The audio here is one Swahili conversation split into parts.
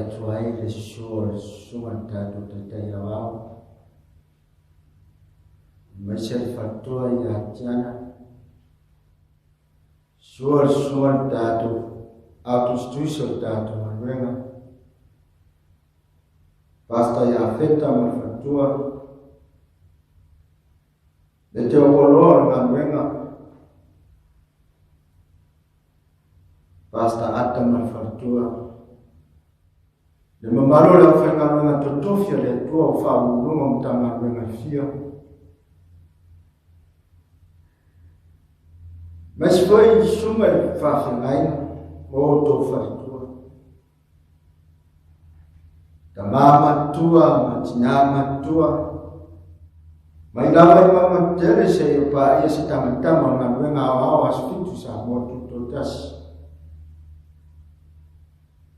atuai le suol suan tatu tatai awao. Masel fatua ya tiana. Suol suan tatu autustuiso tatu manuenga. Basta ya feta malfatua. Lete okolor manuenga. Basta atam malfatua. Le mamalo le whainga runga totofia le tua o whaurunga mtanga runga fia. Mas foi suma e whawhingaina o tō wharitua. Ta mama tua, matinama tua. Mai lawa i mama tere se i pa ia se tamatama nga runga awa asfitu sa motu totasi.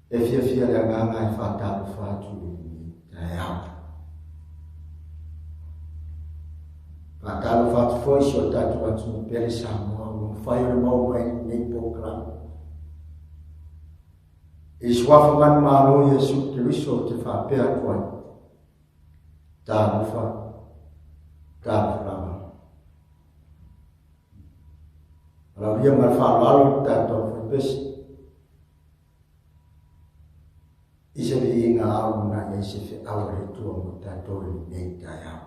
E fia le nganga e whatapu whatu e au. Whatapu whatu foi si o tatu watu no pere sa mua o whai o mau nei pokran. E swafa man malo Yesu Kiriso te whapea kuai. Tāmu wha, tāmu rama. Rawia mar whalalo tātou whapesi. Isa vi inga au na ese fe au re tua mo tātou nei tai au.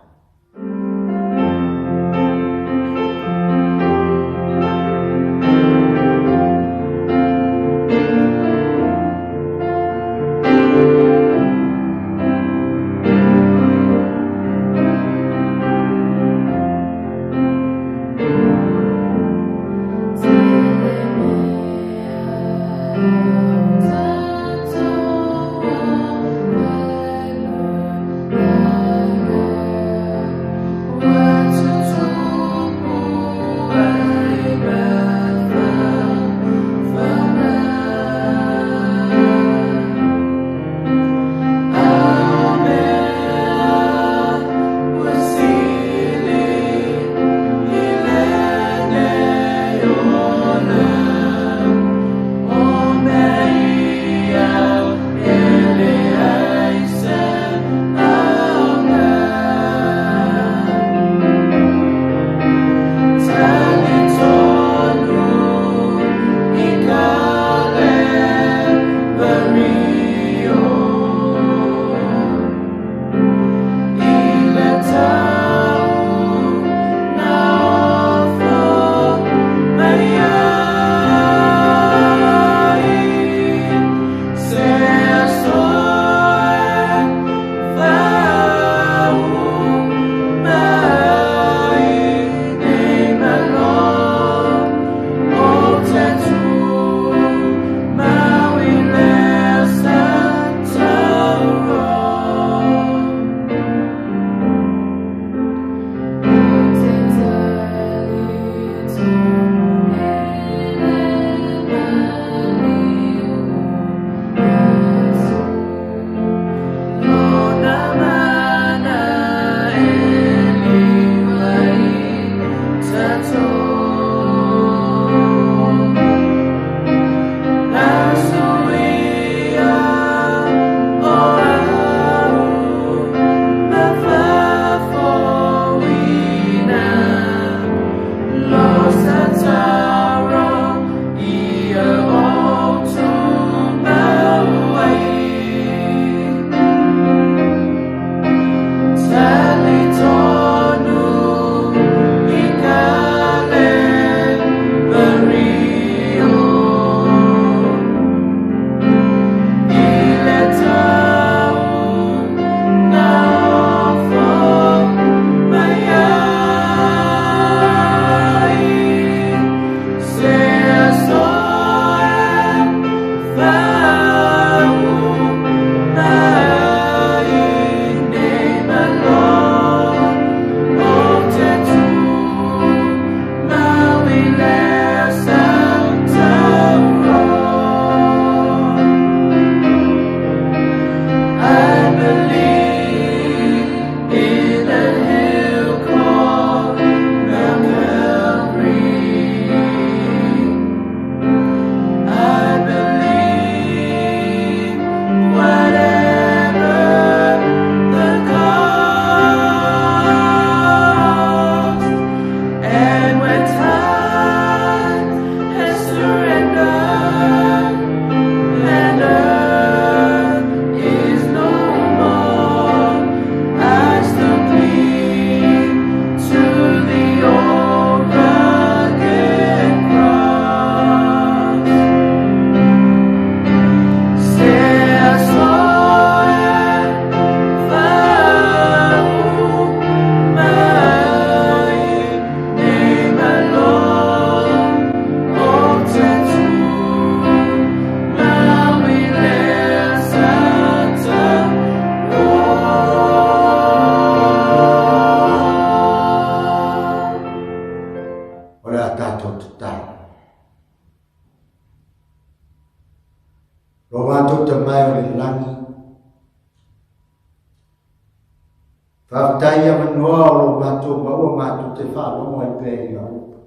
Whaftai a manoa o lo mato maua mato te whalo mai pēi a upa.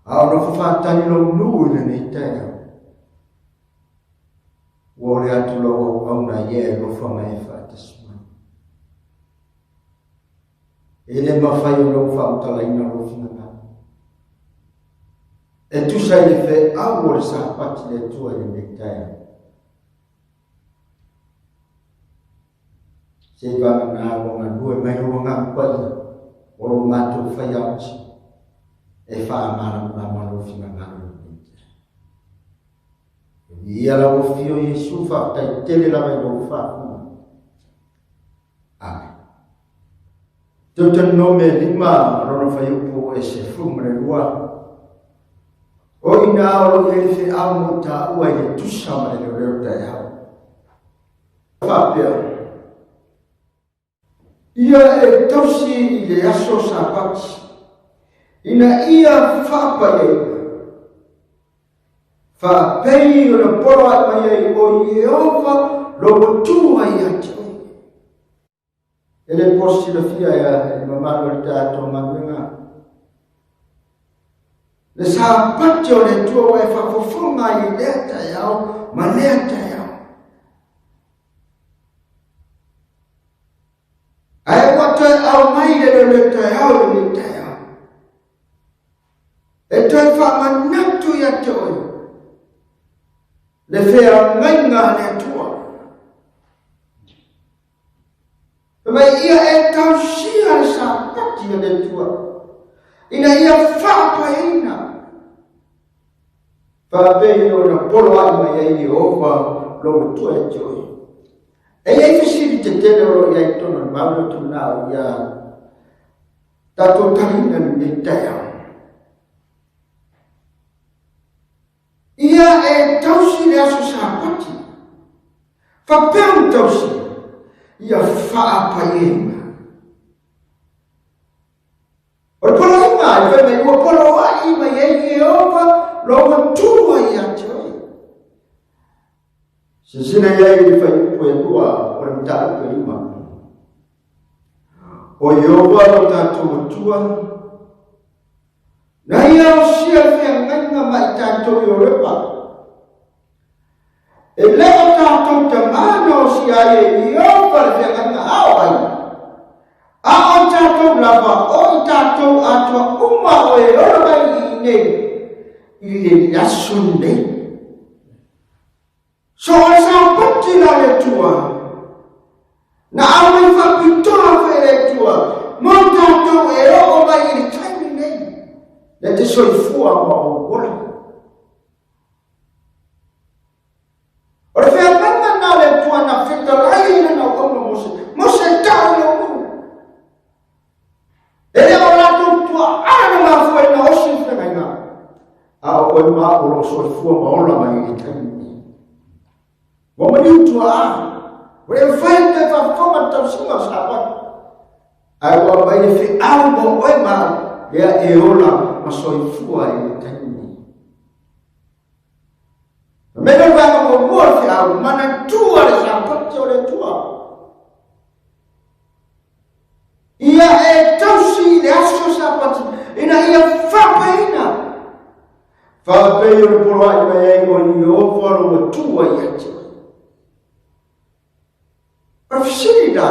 Ao no whawhatani lo nui le nei tēa. Wore atu lo au na ye lo whamai whatasuma. Ele mawhai o lo whautalaina lo whinganga. E tu sai le whe au o le sāpati le tua le nei tēa. Se vanga na wonga nue mai wonga pai o lo mato whai auti. E wha amara na malo whinganga lo nei tēa. Ia la o fio Yesu whaktai tele la mai o whakuma. Amen. Tutan no me lima rono whai upo e se fumre lua. O ina o e whi amu ta ua e tusa mai le reo tai hau. Whapea. Ia e tausi i le aso sa pati. Ina ia whapa e whapei o na poro ai mai ai o Yehova lo tua i ati. Ele posti la fia ya mamalo le tato manuenga. Le sa pati o le tua wai whafofonga i leta yao, ma leta yao. Ai wata au mai le leta yao le leta yao. E toi whamanatu ya toi. Le whea ngainga le tua. Mai ia e tausia le sa pati le tua. Ina ia whapa ina. Whapei o na polo ai mai ai Yehova lo tua e toi. E iei whisiri te tele o iei tono mauro tu nao ia tato tarina ni teo. Ia e tausi le aso sa pati. Whapeu tausi. Ia whaapa iena. O le polo inga, i wai mai ua polo ai mai ei Yehova lo tua i atoi. Se sina iei i whai upo e lua o le mtau ke lima. O Yehova lo tatou tua. Na ia o sia whea ngainga mai tatou i o repa. E leo tatou te mana o sia e Yehova le whea ngainga ao ai. A o tatou lava o i tatou atua uma o e ora mai i nei. I le lasu nei. So o sa pati la le tua. Na au i whapitoa whe le tua. Mo tatou e o mai i le taimi nei. Le te soifua ma o ora. O le whea panga na le tua na whita lai na na ono mose. Mose tau le unu. E le o lato tua ana ma fue na osi whenai nga. A o e ma o lo soifua ma ola mai i le taimi nei. Wa mani utua a. O le whai te whawhama tau singa sa pati. Ai wa mai e whi au mo oe ma. Ea e ola ma soifua i le taimi. Mena wanga mo mua fi au, mana tua le sa pati o le tua. Ia e tausi le aso sa pati, ina ia whapa ina. Whapei o le polo ai mai ei o Yehova lo tua i ati. O fisiri da.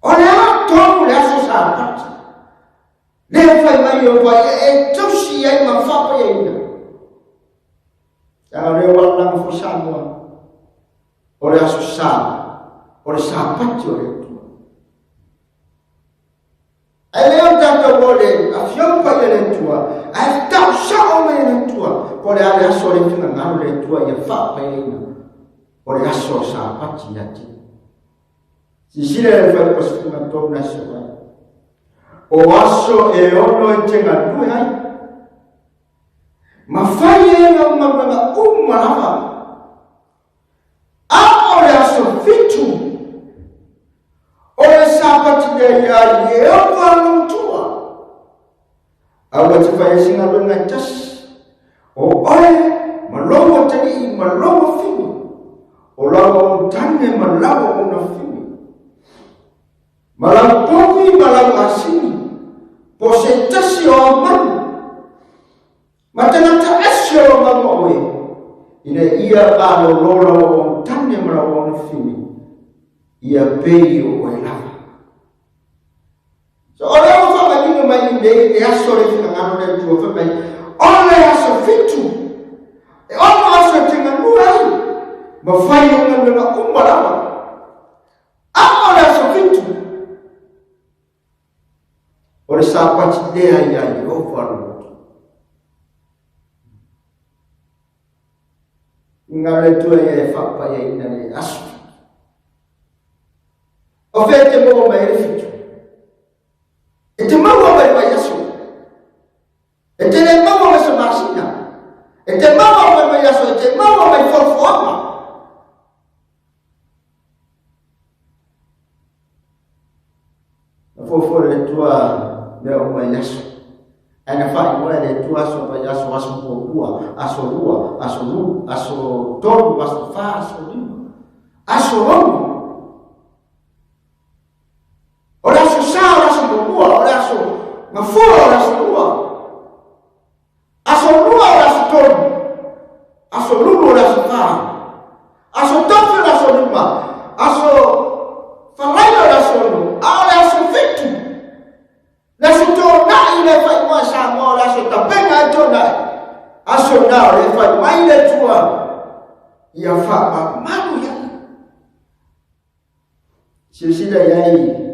O le a tomu le aso sa pati. Le fai mai o vai e tausi ai ma whapa ina. Ia reo alang fo sanua. O le aso sa. O le sa pati o le tua. E leo tata o le a fiompa i le tua. A tau sa o me le tua. O le ale aso le fina ngaro le tua ia whapa ina. O le aso sa pati ia ti. Sisile le fai pas fina tau nasi vai. O aso e ono e tenga nui hai. Ma fai e nga umamanga umarama. A o le aso fitu. O le sapati de ia Yehova lo tua. Awa te fai singa lunga tas. O oe malongo tani i malongo finu. O lawa o tane malawa o na fini. Malau poki malau asini. Po se tasi o amanu. Matangata asio o mamu oe. Ina ia alo lola o tane malawa o na fini. Ia pei o e lava. So ora o whakalinga mai e aso le whakangano le tua whakai. Ole aso fitu. E ono aso tinga nuai. Ma whai o ngā ngā umarawa. Ako le aso fitu. Ore sa pati dea ia i o wharu. Ngā le tua e whapai e ina le aso. O whea te mo mai le fitu. E te maua mai mai aso. E te le maua mai sa masina. E te maua mai mai aso. E te maua mai whawhawama. Na whawhawara e tua mea o mai aso. Aina whai moe le tua aso mai aso. Aso kōpua. Aso rua. Aso ru. Aso toru. Aso wha. Aso rima. Aso romu. Ora aso sa. Ora aso kōpua. Ora aso mafua. Ora aso rua. Aso rua. Ora aso toru. Aso ruru. Ora aso wha. Aso tofu. Ora aso rima. Aso whalai. Ora aso ru. Ora aso fitu. Aso tō nai le whai moa sa moa. Ora aso tapenga e tō nai. Aso nao le whai mai le tua. Ia wha ma manu ia. Sila iai.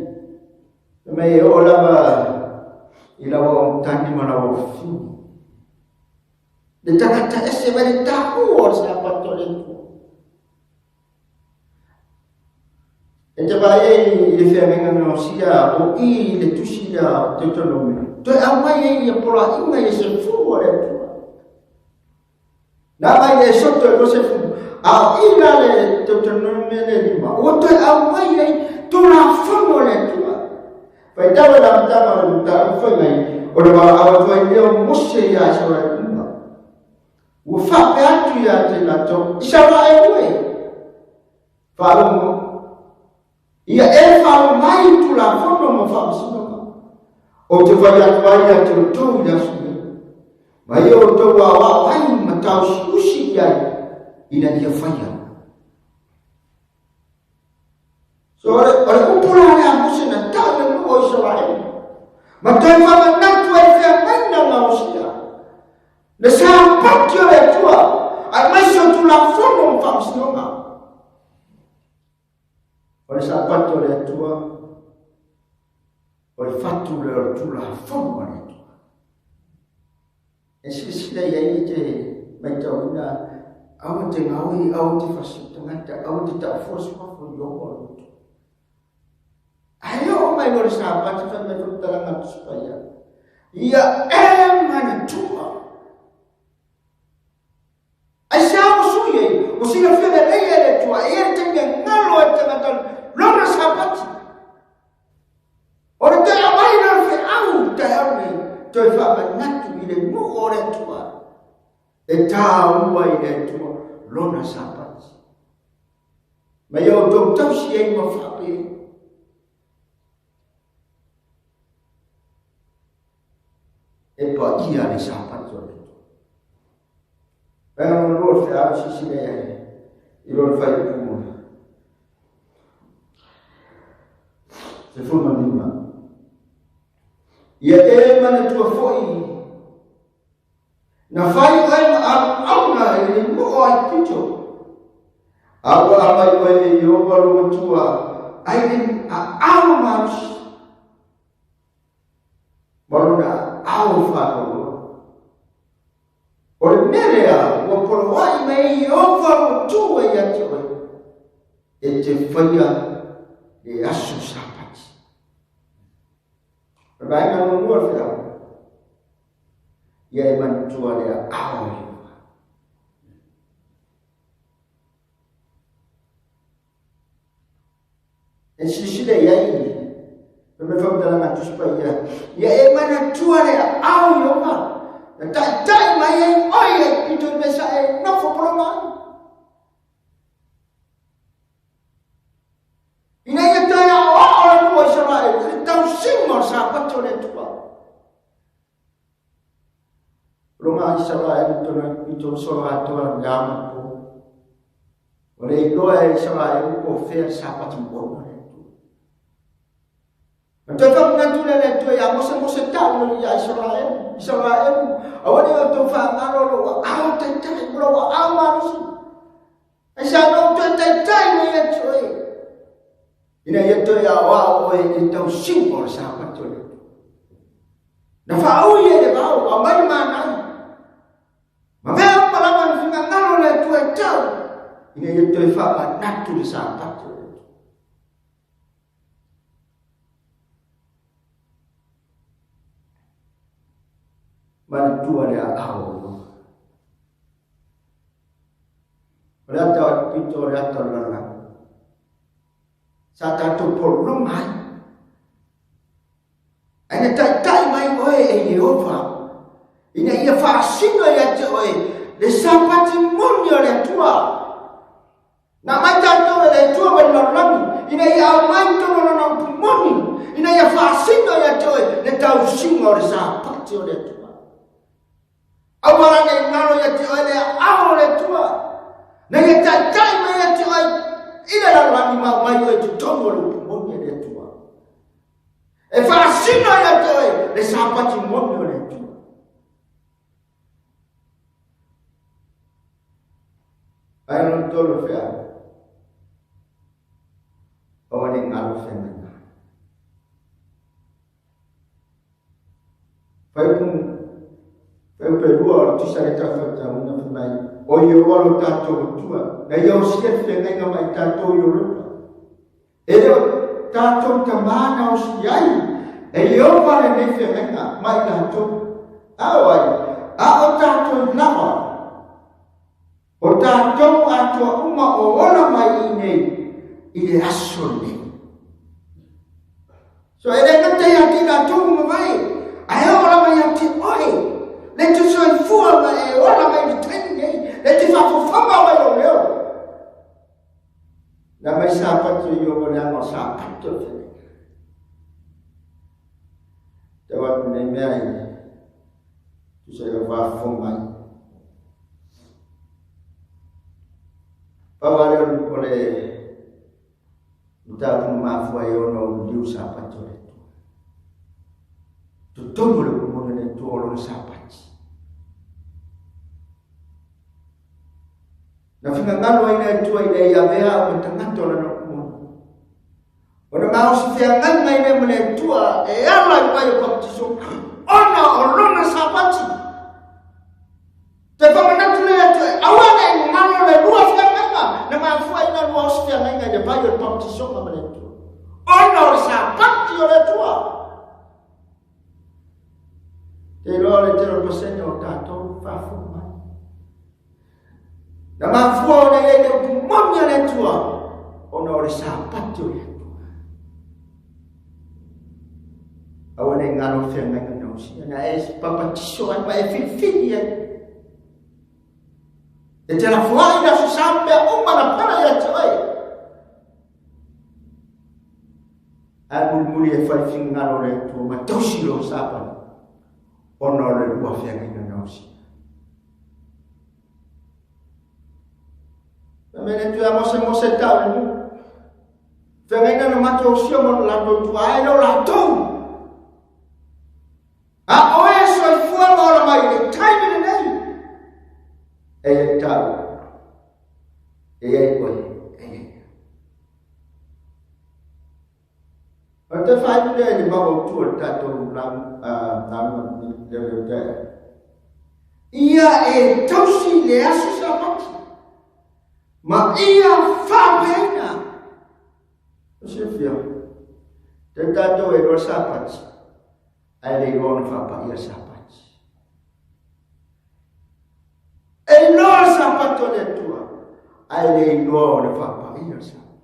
Mai e o lava i lawa o tani mana o fiu. Le tangata ese mai taku o sa patore tu. E te vai e whea menga no sia o i le tusia te tonomi. Toi au mai e i pola inga e se fu o le tu. Nā mai e soto e se fu. A i la le te tonomi le lima. O toi au mai e tona fu o le tu. Pai tawa na mtama na mtama foi mai. O le wala awa toi leo mose ia sa wala kuma. Ua whape atu ia te nato. Isa wa e ue. Whaungo. Ia e whau mai tu la whono mo whau sinoma. O te whai atu ai a te rotou i asumi. Mai o rotou a wa ai ma tau si usi iai. Ina dia whaia. So ore upura le a mose na tau le nuo i Israel. Ma toi whama natu e whea maina ngā osia. Le sa pati o le tua. Ai mai so tu la whono mwha msinonga. Ore sa pati o le tua. Ore whatu le o tu la whono o le tua. E sila iai te mai tau ina. Awa te ngaui, awa te whasitangata, awa te tau whosu whafo i oho o le tua. Ayo mai ngore sa pati fa me futala ngatu supaya. Ia mana tua. Ai sa usuye, o sina fele le tua, e tenga ngalo e tanga lona sa pati. Ora te amai na fe au te au toi fa me ngatu i le nu ore tua. E ta ua i le tua lona sa pati. Mai o tau tau si e ma fa pe. E pa ia le sa pati o le tua. Pena mo lor te awa si sile e. I lor fai kumuna. Se fuma lima. Ia e mana tua foi. Na fai ai au na e le mo ai pito. Awa amai oe e iowa roa tua. Ai le au maus. Maruna au whakaro. O le merea, o polo wai mei o wharo tua i ati oe. E te whaia e asu sapati. Rai ngā mua whia. Ia e mantua lea au i. E sisile iai. Me whautara ngā tuspa ia. Ia e mana tua lea au i oa. Na tai mai e oi e pito me sa e nofo polo mai. mai Israel itu solat Tuhan ngam po. Oleh doa Israel ko fer sapat mo. Tetapi nanti tu ya masa tahu ya Israel awak ni tu faham lo awak tak lo aman sih. Asal tu tak ni ya tu. Ini ya tu ya awak itu simbol sahabat tu. Nafau ya bau amai mana. Maka palaman singa ngalo le tu tahu. Ini ya tu faham nak tu sahabat tu. Bantu ada awal. Rata itu rata lalang. Satu tu problem hai. Ane tak mai oi Yehova. Ina ia fasino ya oi. Le sapati monyo le tua. Na mata tu le tua belalang. Ina ia mai tu na monyo. Ina ia fasino ya oi. Le tau singo le sapati le tua. Awalan yang ngalo ya ti ole awal le tua. Na ya tai mai ya ti oi. Ina la lami mai oi tu tomo mo le tua. E fasino ya ti oi le sapati mo le tua. Ai non tolo fea. Awan yang ngalo fea. Eu perua tu sai ta fa una mai o yo lo tato tua na yo sia fe nga mai tato yo lo e yo tato tamana o siai e yo vale ne fe nga mai tato awai a o tato lava o tato ato uma o ona mai nei ile asole so ele não tem aqui na turma vai aí ora vai aqui oi. Let us show full ora mai tenge. Let us fa fama mai o leo. Na mai sapat yo mo na mo sapat to. Tawat nei mai. Tu sai va fo mai. Pawale ole uta ma fo yo no liu sapat to. Tu tomo lo mo ne to lo sapat. Na finga ngalo ina tua ina ia vea o tangato la no mo. Ona mau si fia ngan mai ne mole tua e ala mai ko tiso. Ona olona sapati. Te fa na tu le tu awana ngalo le lua fia nganga na ma fu ina lua si fia nganga de pai o ko tiso ma mole tua. Ona sapati o le tua. Te lo le te lo posegno tato fa fu. Na mafua ona ile kumomnya le tua ona ore sapat yo le tua awale ngalo fe ngana no si na es papa tiso an ba e fi ya e te la fuai da su sambe umma na para ya tua al muri e fa fi ngalo le tua ma tosi lo sapat ona le tua fe ngana no si. Mene tu mose tau ni. Fengaina no mato sio mo la do tu ai no la tu. A oe so fu mo la mai de time ni nei. E tau. E koi. Ata fai ni babo tu ta to lam ni de. Ia e tosi le asu sapati. Ma ia fa pena. Sefia. Tentato e lo sapat. Ai le gon fa pa ia sapat. E lo sapato de tua. Ai le gon fa pa ia sapat.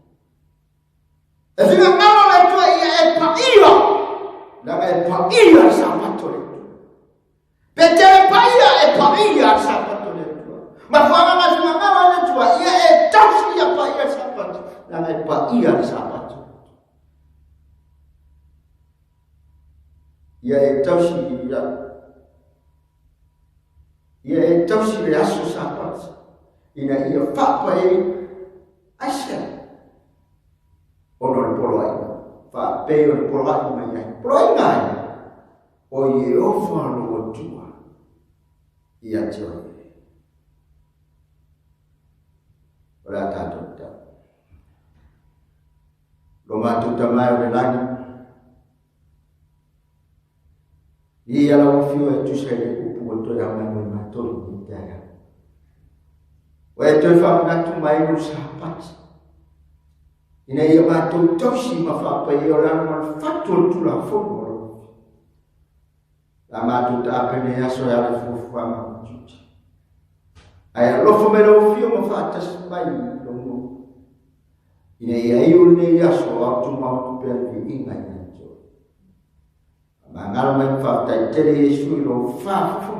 E fino a la tua ia e pa ia. La e pa ia sapato de tua. Pete pa ia e pa ia sapato de tua. Ma fa ma na tua ia e tasi ia pa ia sapat. La e pa ia sapat. Ia e tasi ia e tausi le aso sapatsa ina ia whapa asia ono le polo ai whapeo le polo ai mai ai polo ai ngai o i ofa lo tua ia te oi ora tātou tau lo mātou tamai o le lani ia la ofio e tusa le kupu o toi amai mo mātou ni te aga o e toi whamunatu mai no sapati ina ia mātou tausi ma whapai o lana ma whatu o tula whono o rofi la mātou ta apene aso e ale fufu ama kututi ai lofo me lo ofio ma whatas mai lomo ina ia iu ne aso a tu mautu pe inga ina to ma ngalo mai whatai tere Yesu i lo whafu